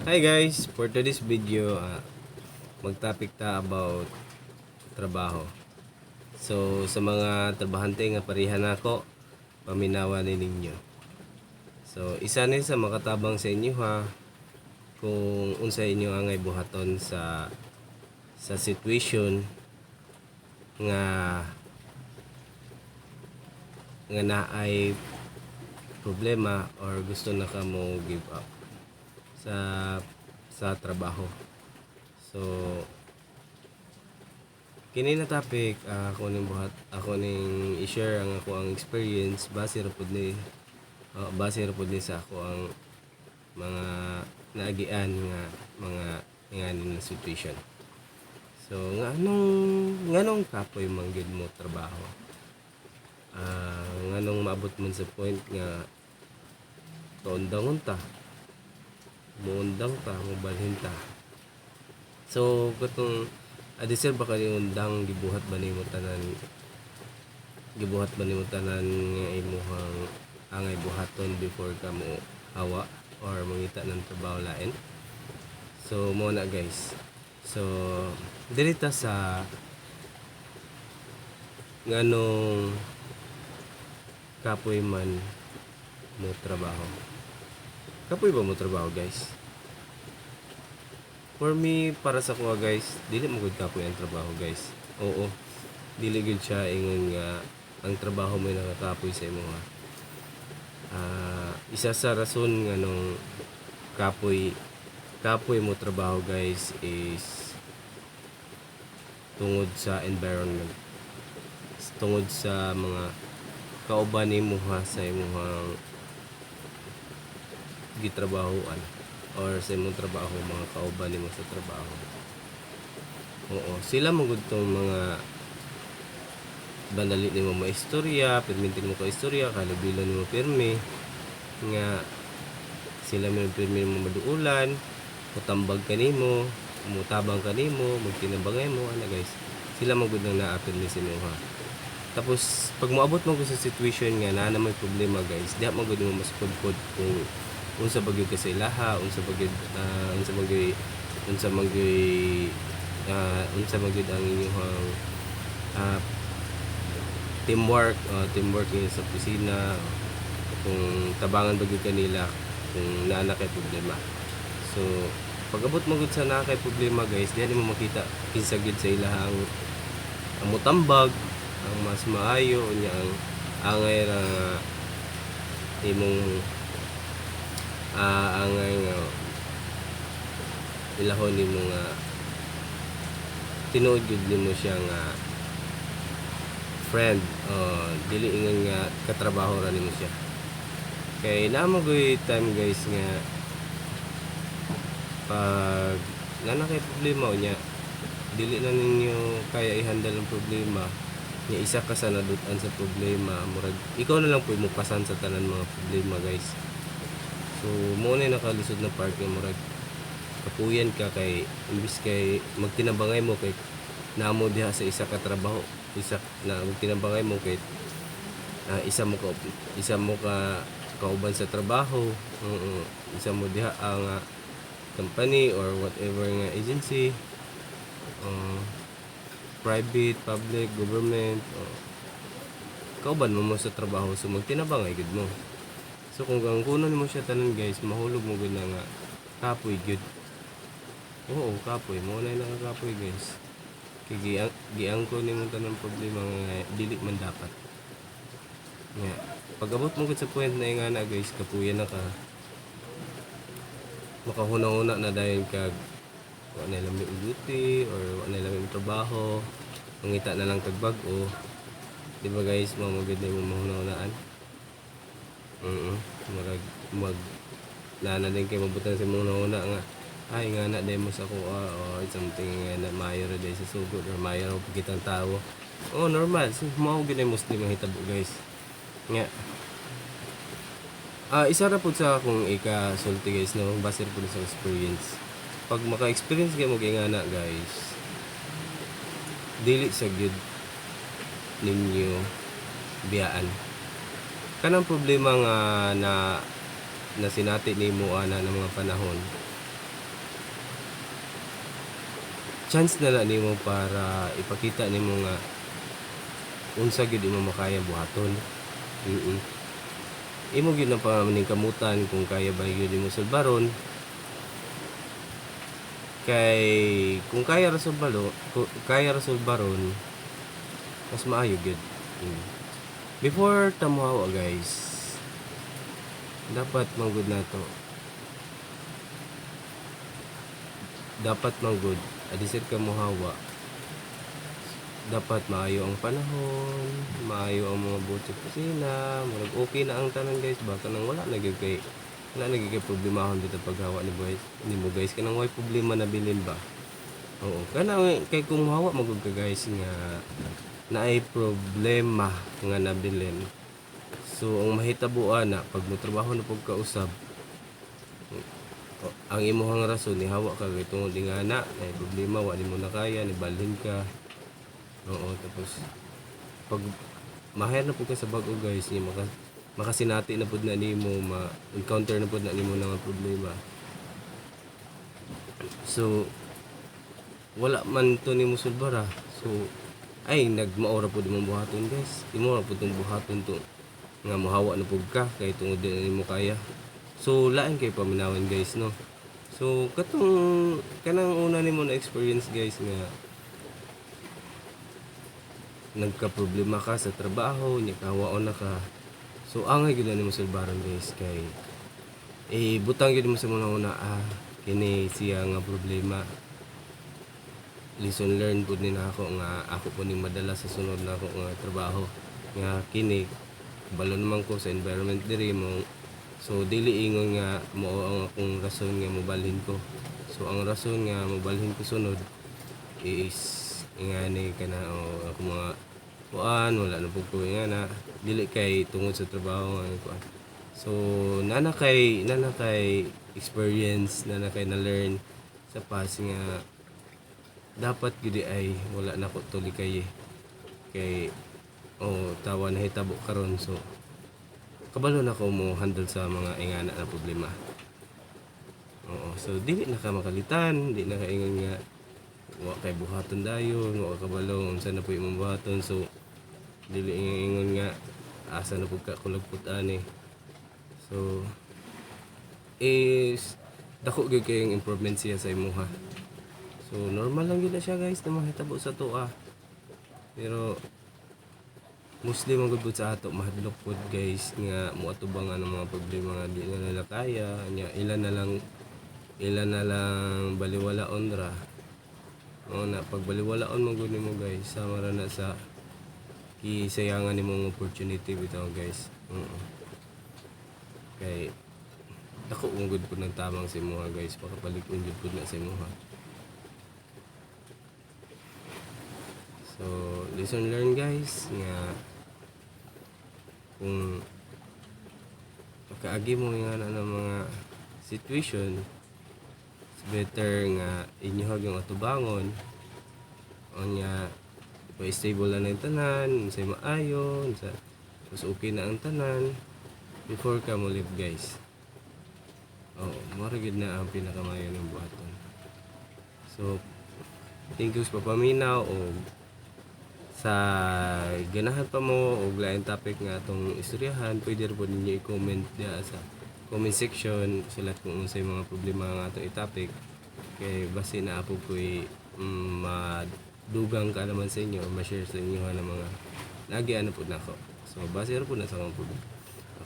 Hi guys, for today's video, mag-topic ta about trabaho. So sa mga trabahante nga pareha nako, paminawa ni ninyo. So isa ni sa makatabang sa inyo ha, kung unsa inyo angay buhaton sa situation nga naay problema or gusto na ka mo give up sa trabaho. So kini na topic, ako ning i-share ang ako ang experience base ra pud ni sa ako ang mga naagian nga mga nganin na situation. So nganong kapoy manggid mo trabaho, nganong maabot man sa point nga kaundangon ta, muundang ta, mubalhin ta. So katong deserve ba kani undang gibuhat ba nimo tanan nga imuhang angay buhaton before ka mo hawa or mangita ng trabaho lain. So mo na guys, so dirita sa nganong kapoy man mo trabaho. Kapoy ba mo trabaho guys? For me, para sa kuha guys, dili mo gud kapoy ang trabaho guys. Oo, dili gud siya ingon nga ang trabaho mo nakakapoy sa imo ha. Isa sa rason nga nung kapoy mo trabaho guys is tungod sa environment, tungod sa mga kauban nimo ha sa imong gitrabahoan or sa imong trabaho, mga kauban nimo sa trabaho. Oo, sila mo gud tong mga bandali nimo maistorya, permintin mo ka istorya, kalubilan nimo pirmi nga sila mo pirmi mo maduulan, mutambag kanimo, mutabang kanimo, magtinabangay mo ana guys. Sila mo gud nang naa-pirmi sa inyo ha. Tapos pag moabot mo sa situation nga na may problema guys, diha mo gud mo masukod kung unsa bagyo ka sa ilaha, unsa bagyo ang inyong teamwork sa opisina, kung tabangan bagyo kanila kung naa kay problema. So pag abot mo gud sa naa kay problema guys, diha mo makita kinsa gid sa ilaha ang mutambag, ang mas maayo unya ang angay ra imong angay nga ilahon nimo nga tinuod gud nimo siya nga friend, dili ingon nga katrabaho ra nimo siya. Kay naa mo gyud time guys nga pag nana kay problema unya dili na ninyo kaya i-handle ang problema, nga isa ka sa nadutan sa problema, murag ikaw na lang po mo pasan sa tanan mga problema guys. So mo na nakalisod na part nga murag kapuyan ka kay imbis kay magtinabangay mo kay namo diha sa isa ka trabaho, isa na magtinabangay mo kay isa mo ka kauban sa trabaho, isa mo diha ang company or whatever nga agency, private, public, government, kauban mo sa trabaho, so magtinabangay gud mo. So kung gangkunon mo siya tanan guys, mahulog mo gud na nga kapoy gud. Oo, kapoy mo na nakakapoy guys. Kay giangko nimo tanan problema nga dili man dapat. Nga pag abot mo gud sa point na nga na guys, kapuyan na ka. Makahuna-una na dahil kag wa na lang duty or wa na lang trabaho, mangita na lang kag bag-o. Di ba guys, mamagid na mo mahuna-unaan. Mag din kay mabutan sa mga una nga ay nga na demo sa kuha or something nga na mayo ra day sa sugod or mayo ra pagitang tao. Normal so mao gid ay Muslim ang hitabo guys nga. Isa ra pud sa akong ika-sulti guys no, base pud sa experience. Pag maka-experience kay mo kay nga na guys, dili sa gyud ninyo biyaan kanang problema nga na sinati nimo ana ng mga panahon. chance na lang nimo para ipakita nimo nga unsa gyud imo makaya buhaton. Imo gyud na pamaning kamutan kung kaya ba gyud imo sulbaron. Kay kung kaya ra sulbaron, mas maayo gyud. Before ta mohawa guys, dapat manggod nato. Dapat manggod adisir ka mohawa. Dapat maayo ang panahon, maayo ang mga butod kusina, murag okay na ang tanan guys, baka nang wala na gyud kay problemahon dito paghawa ni mo guys, kanang way problema na bilin ba. Oo, kana kay kung mohawa magud ka guys nga naay problema nga nabilin. So ang mahitabuan na pag mo trabaho na pug kausab, ang imong rason ni hawa ka kay tungod nga na ay problema wa nimo na kaya ni balhin ka. Oo, tapos pag mahayar na pud ka sa bag-o guys, ni makasinati na pud na nimo, ma-encounter na pud na nimo nga problema. So wala man to nimo sulbara. So ay nagmaora pud imong buhaton guys. Imo ra pud tong buhaton to nga mohawa na pud ka kay tungod din nimo kaya. So lain kay paminawan guys no. So katong kanang una nimo na experience guys nga nagka-problema ka sa trabaho, nya kahawaon na ka. So angay gyud nimo sulbaron guys kay butang gyud mo sa una kini siya nga problema. Lesson learned pud ni nako nga ako po ning madala sa sunod na ako nga trabaho nga kini balo naman ko sa environment diri mo. So dili ingon nga mo ang akong rason nga mobalhin ko. So ang rason nga mobalhin ko sunod is ingani kana ako mga kuan wala na pud ko nga dili kay tungod sa trabaho nga kuan. So nana kay experience, nana kay na learn sa past nga dapat gid ay wala na ko tuli kay tawa na hitabo karon. So kabalo na ko mo handle sa mga ingana na problema. Oo, so dili na ka makalitan, di na ka ingon nga wa kay buhaton dayon, wa kabalo unsa na po imong buhaton. So dili ingon nga asa na pud ka kulagput ani. So is dako gyud kay improvement siya sa imuha. So normal lang gid na siya guys na mahitabo sa tuwa. Pero mostly man gud sa ato mahadlok pud guys nga moatubangan ang mga problema nga di na nila kaya nya ilan na lang baliwalaon ra. O na pag baliwalaon man gud nimo guys sama ra na sa kisayangan nimong opportunity bitaw guys. Kay dako man gud pud ng tamang sa imuha guys, makabalik-on jud pud na sa imuha. So lesson learned guys nga kung pagkaagi mo nga ng mga situation, it's better nga inyuhag yung atubangon o nya stable na yung tanan, sa maayo, mas okay na ang tanan before ka mo live guys. Maragid na ang pinakamayo ng buhaton. So thank you sa papaminaw o sa ganahan pa mo o lain topic nga atong istoryahan, pwede rin po ninyo i-comment diya sa comment section sila kung unsay mga problema nga atong i-topic kay base na apo ko'y madugang ka naman sa inyo o ma-share sa inyo ng mga nagiano po na ako. So base rin po na sa mga problema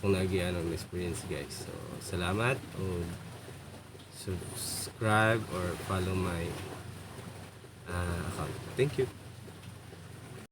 akong nagiano ng experience guys. So salamat o subscribe or follow my account. Thank you.